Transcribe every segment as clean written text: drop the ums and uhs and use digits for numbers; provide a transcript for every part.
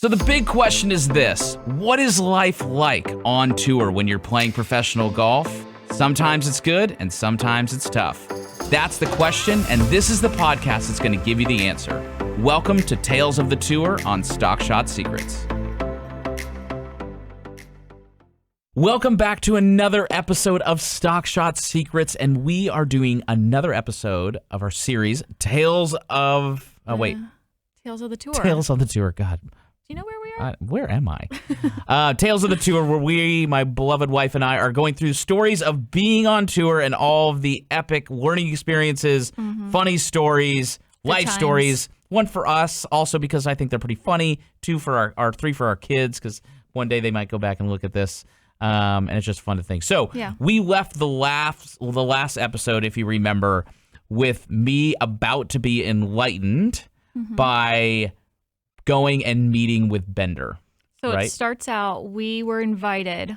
So the big question is this: what is life like on tour when you're playing professional golf? Sometimes it's good and sometimes it's tough. That's the question, and this is the podcast that's going to give you the answer. Welcome to Tales of the Tour on Stock Shot Secrets. Welcome back to another episode of Stock Shot Secrets, and we are doing another episode of our series, Tales of... Tales of the Tour. Tales of the Tour, God. Do you know where we are? Where am I? Tales of the Tour, where we, my beloved wife and I, are going through stories of being on tour and all of the epic learning experiences, funny stories, life stories. One for us, also because I think they're pretty funny. Two for our three for our kids, because one day they might go back and look at this. And it's just fun to think. So we left the last episode, if you remember, with me about to be enlightened by going and meeting with Bender. So right? It starts out, we were invited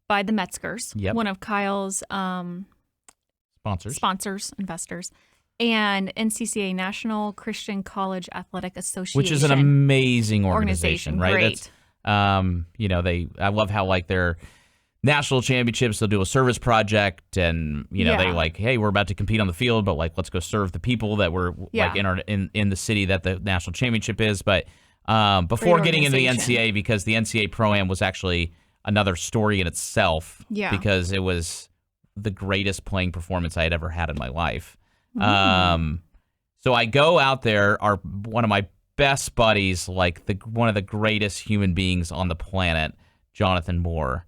by the Metzgers, one of Kyle's sponsors, investors, and NCCA, National Christian College Athletic Association. Which is an amazing organization, right? Great. I love how like their national championships, they'll do a service project and, they like, hey, we're about to compete on the field, but like, let's go serve the people that were like in the city that the national championship is. But before getting into the NCAA, because the NCAA Pro-Am was actually another story in itself, because it was the greatest playing performance I had ever had in my life. So I go out there, one of my best buddies, like one of the greatest human beings on the planet, Jonathan Moore,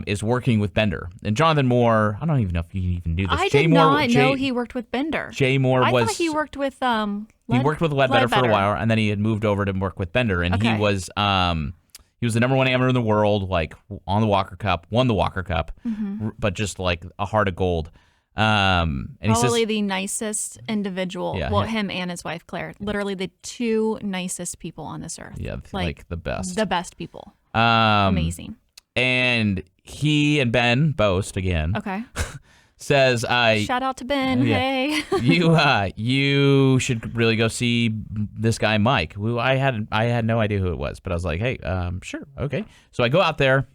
is working with Bender. And Jonathan Moore, I don't even know if you even knew this. I did not know he worked with Bender. Jay Moore I thought he worked with he worked with Ledbetter for a while, and then he had moved over to work with Bender. And he was the number one amateur in the world, like on the Walker Cup, won the Walker Cup, but just like a heart of gold. And probably the nicest individual. Him and his wife Claire, literally the two nicest people on this earth. Yeah, like the best. The best people. Amazing. And he and Ben boast again. Okay. Says, shout out to Ben. Hey. you should really go see this guy Mike. Who I had no idea who it was, but I was like, hey, sure, okay. So I go out there.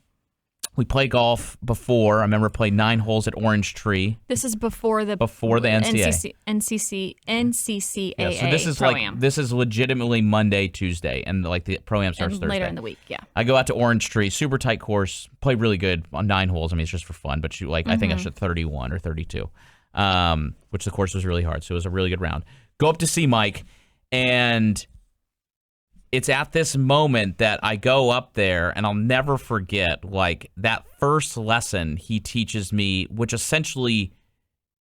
We play golf before. I remember playing 9 holes at Orange Tree. This is before the NCAA. NCCAA. Yeah, so this is Pro-Am. this is legitimately Monday, Tuesday, and like the Pro-Am starts Thursday. Later in the week, yeah. I go out to Orange Tree, super tight course, play really good on 9 holes. I mean, it's just for fun, but I think I shot 31 or 32, which the course was really hard, so it was a really good round. Go up to see Mike, and it's at this moment that I go up there, and I'll never forget, like, that first lesson he teaches me, which essentially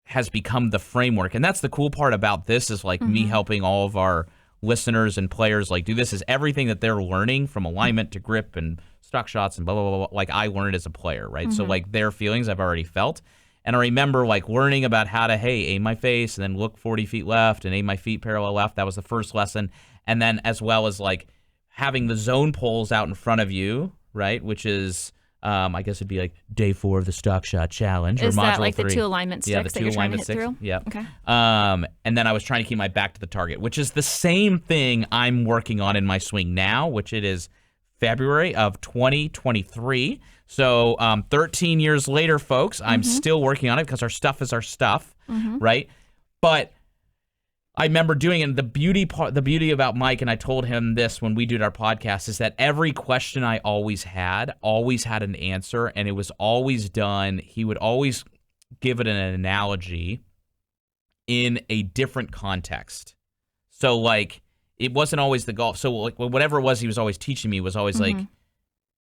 has become the framework. And that's the cool part about this is, like, me helping all of our listeners and players, like, do this is everything that they're learning from alignment to grip and stock shots and blah, blah, blah, blah. Like, I learned as a player, right? So, like, their feelings I've already felt. And I remember, like, learning about how to, aim my face and then look 40 feet left and aim my feet parallel left. That was the first lesson. And then as well as, like, having the zone poles out in front of you, right, which is, I guess it'd be like day 4 of the Stock Shot Challenge. Is or that module like 3. the 2 alignment sticks that you're trying to hit through? Yeah. Okay. And then I was trying to keep my back to the target, which is the same thing I'm working on in my swing now, which it is February of 2023. So 13 years later, folks, I'm still working on it because our stuff is our stuff, right? But I remember doing it. The beauty about Mike, and I told him this when we did our podcast, is that every question I always had an answer, and it was always done. He would always give it an analogy in a different context. So, like, it wasn't always the golf. So, like, whatever it was he was always teaching me was always like,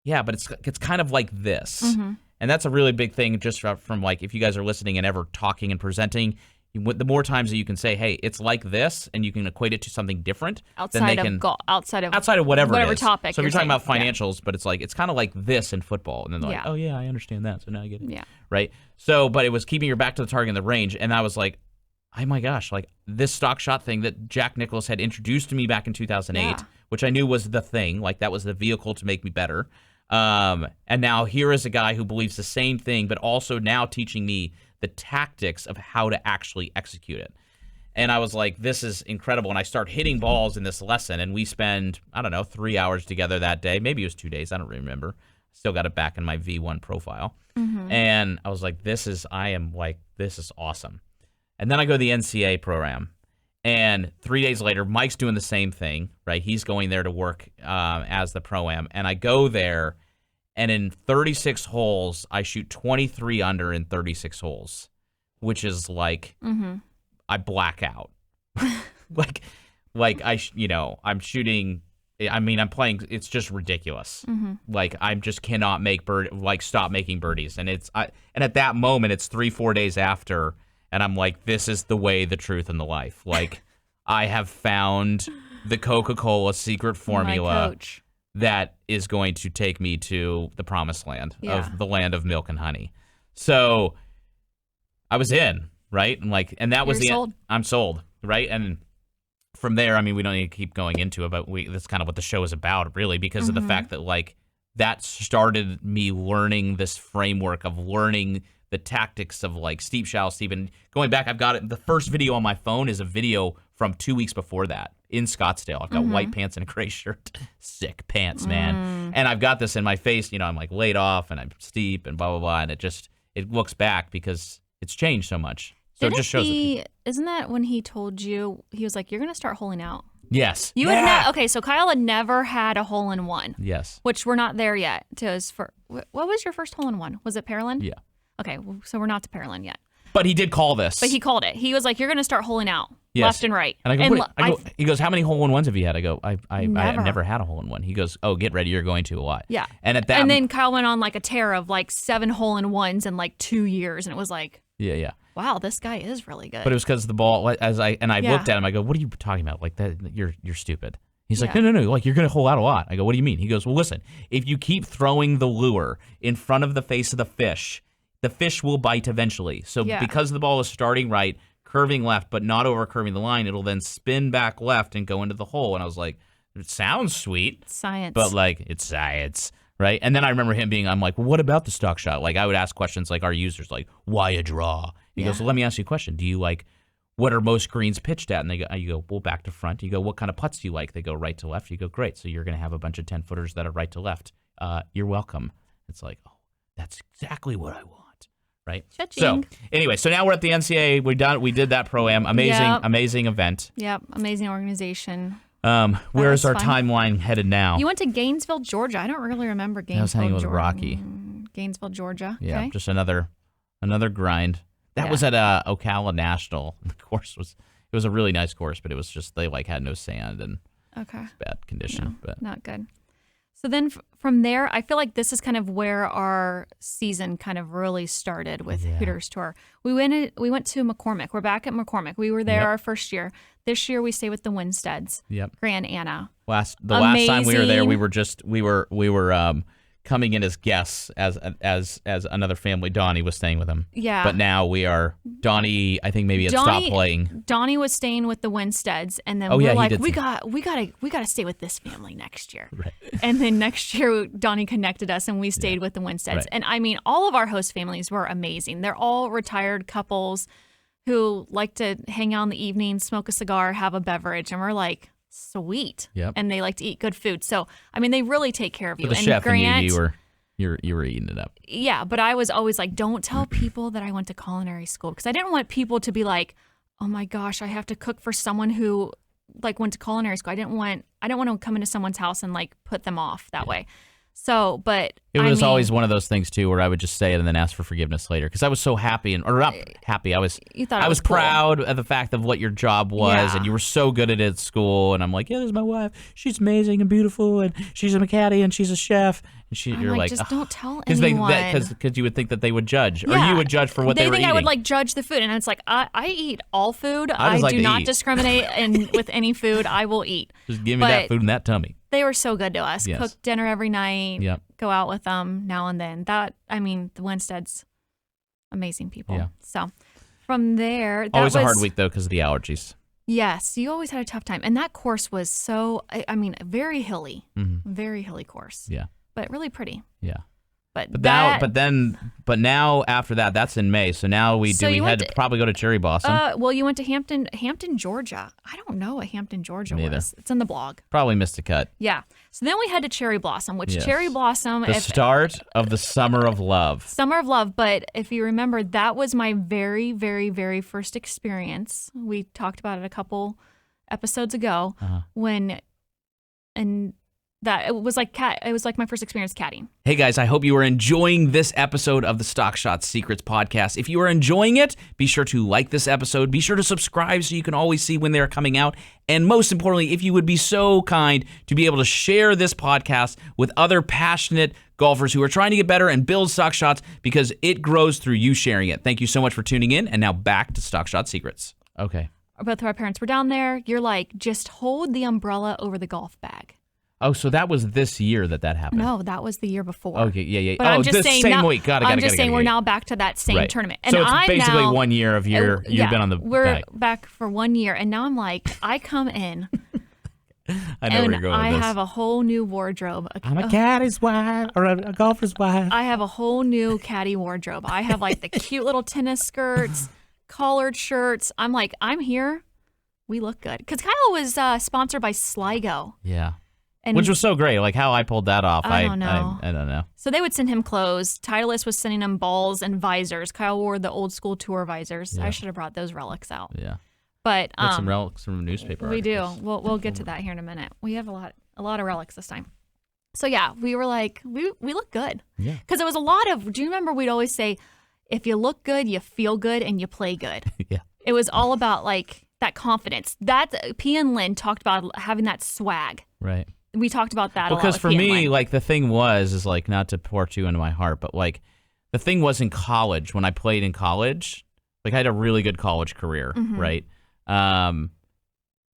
yeah, but it's kind of like this. And that's a really big thing just from, like, if you guys are listening and ever talking and presenting, the more times that you can say, hey, it's like this, and you can equate it to something different, outside of whatever topic. So if you're talking about financials, but it's like, it's kind of like this in football. And then they're like, oh, yeah, I understand that. So now I get it. Yeah. Right? So, but it was keeping your back to the target in the range. And I was like, oh my gosh, like this stock shot thing that Jack Nicklaus had introduced to me back in 2008, which I knew was the thing. Like that was the vehicle to make me better. And now here is a guy who believes the same thing, but also now teaching me the tactics of how to actually execute it. And I was like, this is incredible. And I start hitting balls in this lesson, and we spend, I don't know, 3 hours together that day. Maybe it was 2 days. I don't remember. Still got it back in my V1 profile. And I was like, this is awesome. And then I go to the NCAA program. And 3 days later, Mike's doing the same thing, right? He's going there to work as the pro-am. And I go there, and in 36 holes, I shoot 23 under in 36 holes, which is like I black out. I'm shooting. I mean, I'm playing. It's just ridiculous. Like I just cannot stop making birdies. And and at that moment, it's 3-4 days after. And I'm like, this is the way, the truth, and the life. Like, I have found the Coca-Cola secret formula that is going to take me to the promised land of the land of milk and honey. So I was in, right? And that was sold. I'm sold, right? And from there, I mean, we don't need to keep going into it, but that's kind of what the show is about, really, because of the fact that, that started me learning this framework of learning the tactics of steep, shallow, steep. And going back, I've got it. The first video on my phone is a video from 2 weeks before that in Scottsdale. I've got white pants and a gray shirt. Sick pants, man. And I've got this in my face. I'm laid off and I'm steep and blah, blah, blah. And it looks back because it's changed so much. So it just shows. Isn't that when he told you, he was like, you're going to start holing out? Yes. Okay, so Kyle had never had a hole-in-one. Yes. Which we're not there yet. What was your first hole-in-one? Was it Parolin? Yeah. Okay, so we're not to Parolin yet. But he did call this. But he called it. He was like, you're going to start holing out left and right. And I go, he goes, how many hole-in-ones have you had? I go, I've never had a hole-in-one. He goes, oh, get ready. You're going to a lot. Yeah. And then Kyle went on a tear of 7 hole-in-ones in 2 years. And it was like, yeah. Wow, this guy is really good. But it was because the ball, looked at him, I go, what are you talking about? You're stupid. He's like, no, you're going to hole out a lot. I go, what do you mean? He goes, well, listen, if you keep throwing the lure in front of the face of the fish will bite eventually. So because the ball is starting right, curving left, but not over curving the line, it'll then spin back left and go into the hole. And I was like, it sounds sweet. Science. But it's science. Right. And then I remember him being, I'm like, well, what about the stock shot? I would ask questions like our users, why a draw? He goes, well, let me ask you a question. Do you what are most greens pitched at? And you go, well, back to front. You go, what kind of putts do you like? They go right to left. You go, great. So you're going to have a bunch of 10-footers that are right to left. You're welcome. It's like, oh, that's exactly what I want. Right. Cha-ching. So anyway, so now we're at the NCAA. We did that pro-am. Amazing event. Yep. Amazing organization. Where is our timeline headed now? You went to Gainesville, Georgia. I don't really remember Gainesville, I was hanging with Georgia. Rocky. Gainesville, Georgia. Yeah, okay. just another grind. That was at Ocala National. The course was a really nice course, but it was just they had no sand and bad condition. But not good. So then from there, I feel like this is kind of where our season kind of really started with Hooters Tour. We went to McCormick. We're back at McCormick. We were there our first year. This year we stayed with the Winsteads. Yep. Grand Anna. Last time we were there, we were coming in as guests as another family. Donnie was staying with him. Yeah. But now we are Donnie. I think maybe had stopped playing. Donnie was staying with the Winsteads, and then we're like, we gotta stay with this family next year. Right. And then next year, Donnie connected us, and we stayed with the Winsteads. Right. And I mean, all of our host families were amazing. They're all retired couples who like to hang out in the evening, smoke a cigar, have a beverage, and we're like, sweet. Yep. And they like to eat good food. So, I mean, they really take care of you. For the chef Grant, and you were eating it up. Yeah, but I was always like, don't tell people that I went to culinary school, because I didn't want people to be like, oh my gosh, I have to cook for someone who went to culinary school. I didn't want to come into someone's house and put them off that way. So, but it was always one of those things too, where I would just say it and then ask for forgiveness later, because I was so happy or not happy. I was cool. proud of the fact of what your job was, and you were so good at it at school. And I'm like, yeah, this is my wife. She's amazing and beautiful, and she's a McCaddy, and she's a chef. And you're like, just don't tell anyone, because you would think that they would judge, or you would judge for what they were eating. They think I would judge the food, and it's like I eat all food. I do not discriminate with any food. I will eat. Just give me that food in that tummy. They were so good to us. Yes. Cook dinner every night. Yep. Go out with them now and then. The Winsteads, amazing people. Yeah. So from there, always a hard week though because of the allergies. Yes, you always had a tough time, and that course was very hilly, very hilly course. Yeah. But really pretty. Yeah. But now after that, that's in May. So now we had to probably go to Cherry Blossom. Well, you went to Hampton, Georgia. I don't know what Hampton, Georgia was. It's in the blog. Probably missed a cut. Yeah. So then we head to Cherry Blossom, which Cherry Blossom, the start of the Summer of Love. Summer of Love. But if you remember, that was my very, very, very first experience. We talked about it a couple episodes ago it was like my first experience caddying. Hey guys, I hope you are enjoying this episode of the Stock Shots Secrets podcast. If you are enjoying it, be sure to like this episode. Be sure to subscribe so you can always see when they're coming out. And most importantly, if you would be so kind to be able to share this podcast with other passionate golfers who are trying to get better and build stock shots, because it grows through you sharing it. Thank you so much for tuning in. And now back to Stock Shot Secrets. Okay. Both of our parents were down there. You're like, just hold the umbrella over the golf bag. Oh, so that was this year that happened? No, that was the year before. Okay, yeah. But I'm just saying same week. I'm just saying we're now back to that same tournament. And so it's basically 1 year of you've been on the We're back for 1 year, and now I'm like, I come in. I know where you're going with this. I have a whole new wardrobe. I'm a caddy's wife or a golfer's wife. I have a whole new caddy wardrobe. I have like the cute little tennis skirts, collared shirts. I'm like, I'm here. We look good. Because Kyle was sponsored by Sligo. Yeah. Which was so great. Like how I pulled that off. I don't know. I don't know. So they would send him clothes. Titleist was sending him balls and visors. Kyle wore the old school tour visors. Yeah. I should have brought those relics out. Yeah. But some relics from newspaper. We articles. do. We'll get to that here in a minute. We have a lot of relics this time. So yeah, we were like, we look good. Yeah. Because it was a lot of. Do you remember we'd always say, if you look good, you feel good, and you play good. Yeah. It was all about like that confidence. That P and Lynn talked about having that swag. Right. We talked about that a lot. Because for me, like the thing is like, not to pour too into my heart, but like the thing was in college, when I played in college, like I had a really good college career, right? And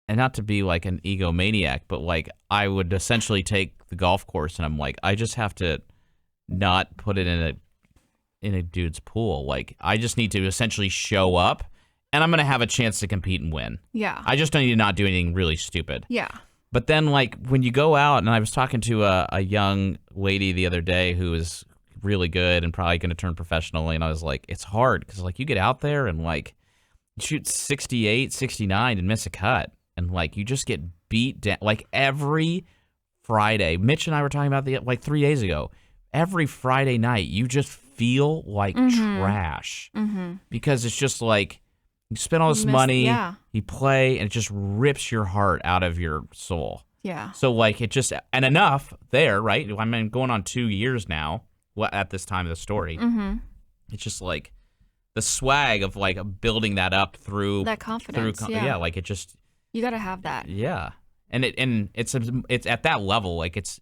not to be like an egomaniac, but like I would essentially take the golf course and I'm like, I just have to not put it in a dude's pool. Like I just need to essentially show up and I'm going to have a chance to compete and win. Yeah. I just don't need to not do anything really stupid. Yeah. But then, like, when you go out, and I was talking to a young lady the other day who is really good and probably going to turn professional, and I was like, it's hard, because, like, you get out there and, like, you shoot 68, 69 and miss a cut, and, like, you just get beat down. Like, every Friday, Mitch and I were talking about, like, 3 days ago, every Friday night, you just feel like trash, because it's just, like, you spend all this money, you play, and it just rips your heart out of your soul. Yeah. So, like, it just, and enough there, right? I mean, going on 2 years now at this time of the story. It's just, like, the swag of, like, building that up through. That confidence, yeah, like, it just. You got to have that. Yeah. And it's at that level, like, it's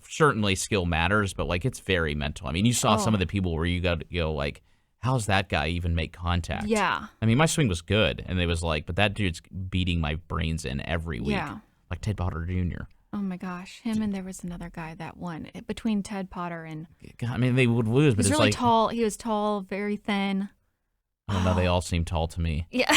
certainly skill matters, but, like, it's very mental. I mean, you saw some of the people where you go, like, how's that guy even make contact? Yeah. I mean, my swing was good, and it was like, but that dude's beating my brains in every week. Yeah. Like Ted Potter Jr. Oh, my gosh. Him and there was another guy that won. Between Ted Potter and... God, I mean, they would lose, but it's really like... tall. He was tall, very thin. I don't know. They all seem tall to me. Yeah.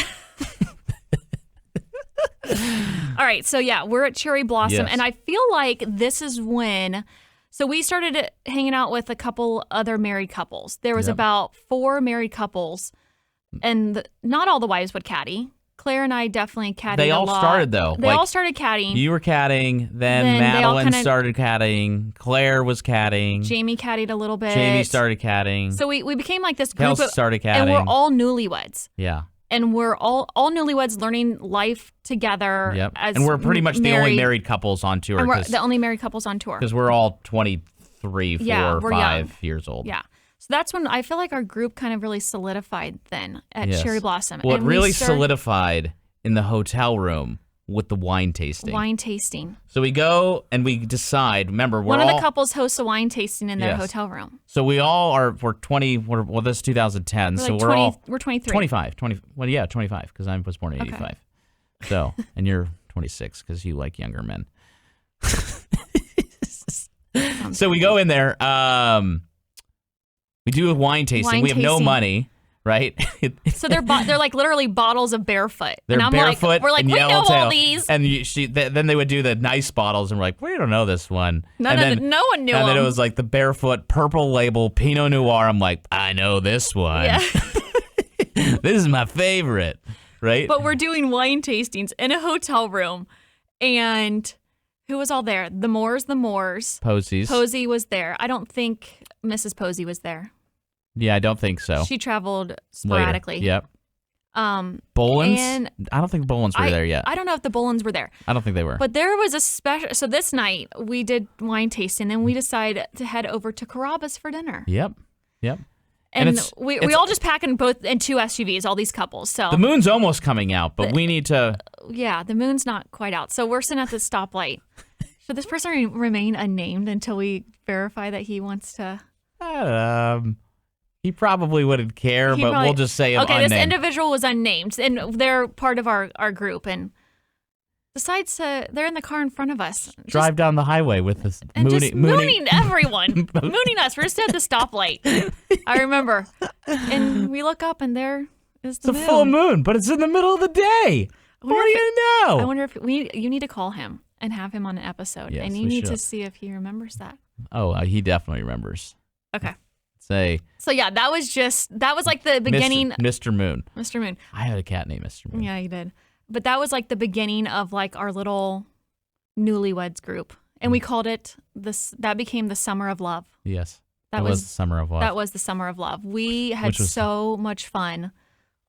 All right. So, yeah, we're at Cherry Blossom, and I feel like this is when... So we started hanging out with a couple other married couples. There was about 4 married couples, and not all the wives would caddy. Claire and I definitely caddied They all a lot. started, though. They all started caddying. You were caddying, then Madeline started caddying, Claire was caddying. Jamie caddied a little bit. Jamie started caddying. So we became like this group Kelsey started caddying. And we're all newlyweds. Yeah. And we're all newlyweds learning life together. Yep. As and we're pretty much the only married couples on tour. And we're the only married couples on tour. Because we're all 23, 4, 5 young. years old. Yeah. So that's when I feel like our group kind of really solidified then at Cherry Blossom. Well, it really solidified in the hotel room with the wine tasting. Wine tasting. So we go and we decide. Remember, one of the couples hosts a wine tasting in their hotel room. So we all we're 20. Well, this is 2010. So we're all 23. 25. 20. Well, yeah, 25 because I was born in 85. Okay. So and you're 26 because you like younger men. So we go in there. We do a wine tasting. We have no money. right? So they're like literally bottles of barefoot. They're and I'm barefoot like, we're like, and we know Yellowtail. all these. And then they would do the nice bottles, and we're like, we don't know this one. No one knew And then it them. was like the barefoot purple label Pinot Noir. I'm like, I know this one. Yeah. This is my favorite, right? But we're doing wine tastings in a hotel room, and who was all there? The Moors. Posies. Posey was there. I don't think Mrs. Posey was there. Yeah, I don't think so. She traveled sporadically. Later. Yep. Bolins? And I don't think the Bolins were there yet. I don't know if the Bolins were there. I don't think they were. But there was a special. So this night we did wine tasting, and we decided to head over to Carrabba's for dinner. Yep. And we all just pack in two SUVs, all these couples. So the moon's almost coming out, but we need to. Yeah, the moon's not quite out. So we're sitting at the stoplight. Should this person remain unnamed until we verify that he wants to? He probably wouldn't care, but we'll just say okay. unnamed. This individual was unnamed, and they're part of our group, and decides to. They're in the car in front of us. Drive down the highway with this mooning everyone, mooning us. We're just at the stoplight. I remember, and we look up, and there is the moon. It's a full moon, but it's in the middle of the day. What do you know? I wonder if you need to call him and have him on an episode, yes, and you need to see if he remembers that. Oh, he definitely remembers. Okay. So yeah, that was like the beginning. Mr. Moon. Mr. Moon. I had a cat named Mr. Moon. Yeah, you did. But that was like the beginning of like our little newlyweds group, and we called it this. That became the Summer of Love. Yes, that was the Summer of Love. That was the Summer of Love. We had so much fun.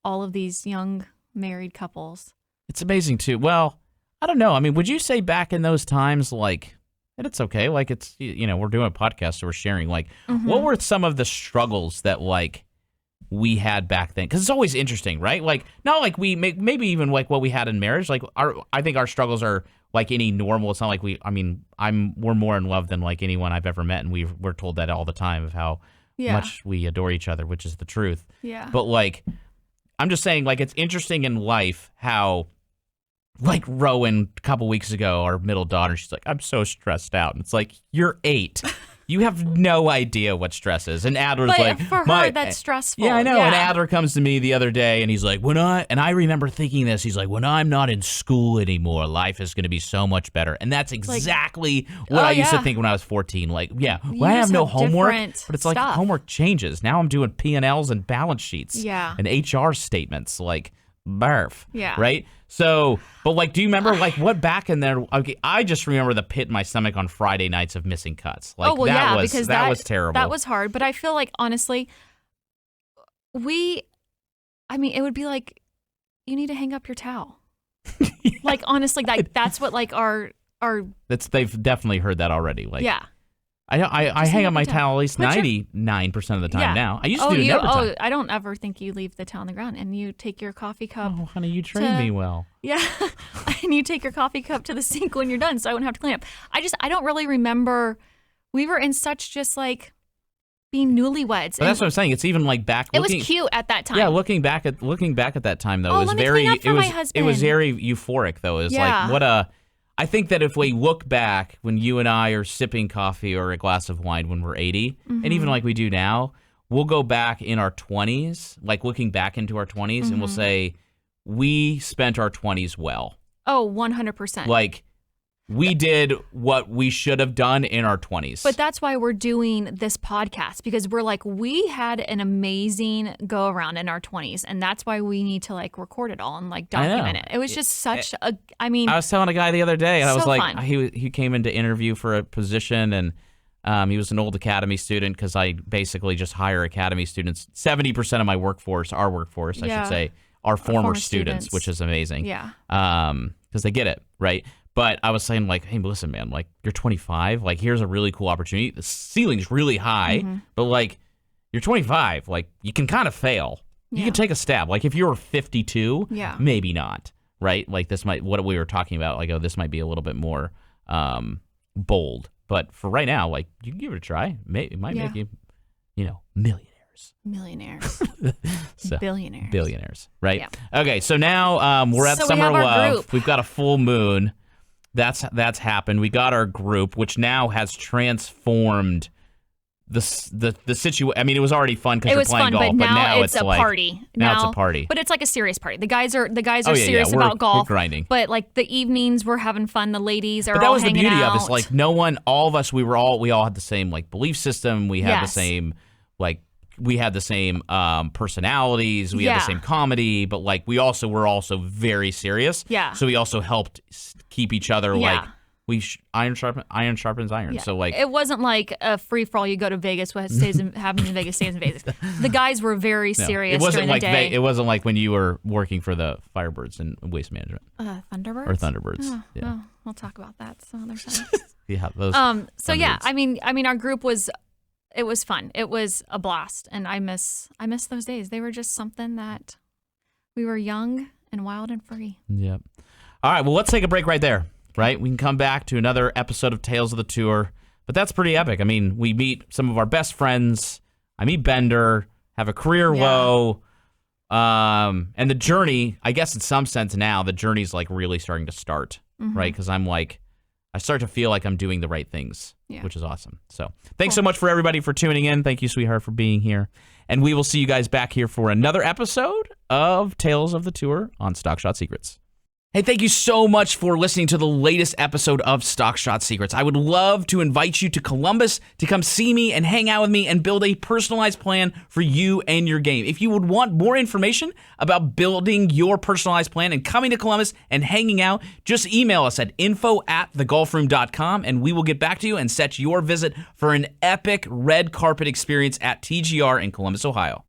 All of these young married couples. It's amazing too. Well, I don't know. I mean, would you say back in those times, like, and it's okay, like it's, we're doing a podcast, so we're sharing, like, what were some of the struggles that, like, we had back then? Because it's always interesting, right? Like, not like maybe even like what we had in marriage. Like, I think our struggles are like any normal. It's not like we're more in love than like anyone I've ever met, and we're told that all the time of how much we adore each other, which is the truth. Yeah. But like, I'm just saying, like, it's interesting in life how, like, Rowan a couple weeks ago, our middle daughter, she's like, I'm so stressed out. And it's like, you're 8. You have no idea what stress is. And Adler's like, for her, that's stressful. Yeah, I know. Yeah. And Adler comes to me the other day, and he's like, and I remember thinking this, he's like, when I'm not in school anymore, life is going to be so much better. And that's exactly what I used to think when I was 14. Like, when I have no homework, but it's like homework changes. Now I'm doing P&Ls and balance sheets and HR statements, like, barf. Yeah. Right? So, but like, do you remember like what back in there? Okay, I just remember the pit in my stomach on Friday nights of missing cuts. Like, because that was terrible. That was hard. But I feel like, honestly, it would be like, you need to hang up your towel. Like, honestly, that's what like our. They've definitely heard that already. Like, yeah. I hang up my towel at least 99% of the time now. I used to do it every time. I don't ever think you leave the towel on the ground, and you take your coffee cup. Oh, honey, you trained me well. Yeah, and you take your coffee cup to the sink when you're done, so I wouldn't have to clean up. I don't really remember. We were in such just like being newlyweds. But that's what I'm saying. It's even like back. It was cute at that time. Yeah, looking back at that time though, it was very. It was very euphoric though. It was like what a. I think that if we look back when you and I are sipping coffee or a glass of wine when we're 80, and even like we do now, we'll go back in our 20s, like looking back into our 20s, and we'll say, we spent our 20s well. Oh, 100%. Like, we did what we should have done in our 20s. But that's why we're doing this podcast, because we're like, we had an amazing go around in our 20s, and that's why we need to like record it all and like document it. It was just such a, I was telling a guy the other day, and I was like, fun. he came in to interview for a position, and he was an old academy student, because I basically just hire academy students. 70% of my workforce, I should say, are former students, which is amazing. Yeah. Because they get it, right? But I was saying, like, hey, listen, man, like, you're 25. Like, here's a really cool opportunity. The ceiling's really high, but, like, you're 25. Like, you can kind of fail. You can take a stab. Like, if you were 52, maybe not, right? Like, what we were talking about, like, this might be a little bit more bold. But for right now, like, you can give it a try. It might make you, millionaires. So, billionaires, right? Yeah. Okay, so now we're at Summer Love. Group. We've got a full moon. That's happened. We got our group, which now has transformed the situation. I mean, it was already fun because It you're was playing fun, golf, but now it's it's a like, party. Now it's a party. But it's like a serious party. The guys are yeah, serious we're- about golf. we're grinding. But like the evenings, we're having fun. The ladies are But that all was the hanging beauty out. of it. It's like no one, all of us, we all had the same like belief system. We had the Yes. same like we had the same personalities. We had the Yeah. same comedy, but like we also were also very serious. Yeah. So we also helped keep each other Yeah. like iron sharpens iron. Yeah. So like it wasn't like a free for all. You go to Vegas, what happens in Vegas stays in Vegas. The guys were very serious it wasn't during like the day. it wasn't like when you were working for the Firebirds and Waste Management Thunderbirds or Thunderbirds. Oh, Yeah, well, we'll talk about that some other time. yeah. Those. So yeah, Thunderbirds. I mean, our group was fun. It was a blast, and I miss those days. They were just something that we were young and wild and free. Yep. All right. Well, let's take a break right there. Right? We can come back to another episode of Tales of the Tour. But that's pretty epic. I mean, we meet some of our best friends. I meet Bender, have a career low. And the journey, I guess in some sense now, the journey's like really starting to start. Right? Because I'm like, I start to feel like I'm doing the right things, which is awesome. So thanks so much for everybody for tuning in. Thank you, sweetheart, for being here. And we will see you guys back here for another episode of Tales of the Tour on Stock Shot Secrets. Hey, thank you so much for listening to the latest episode of Stock Shot Secrets. I would love to invite you to Columbus to come see me and hang out with me and build a personalized plan for you and your game. If you would want more information about building your personalized plan and coming to Columbus and hanging out, just email us at info@thegolfroom.com and we will get back to you and set your visit for an epic red carpet experience at TGR in Columbus, Ohio.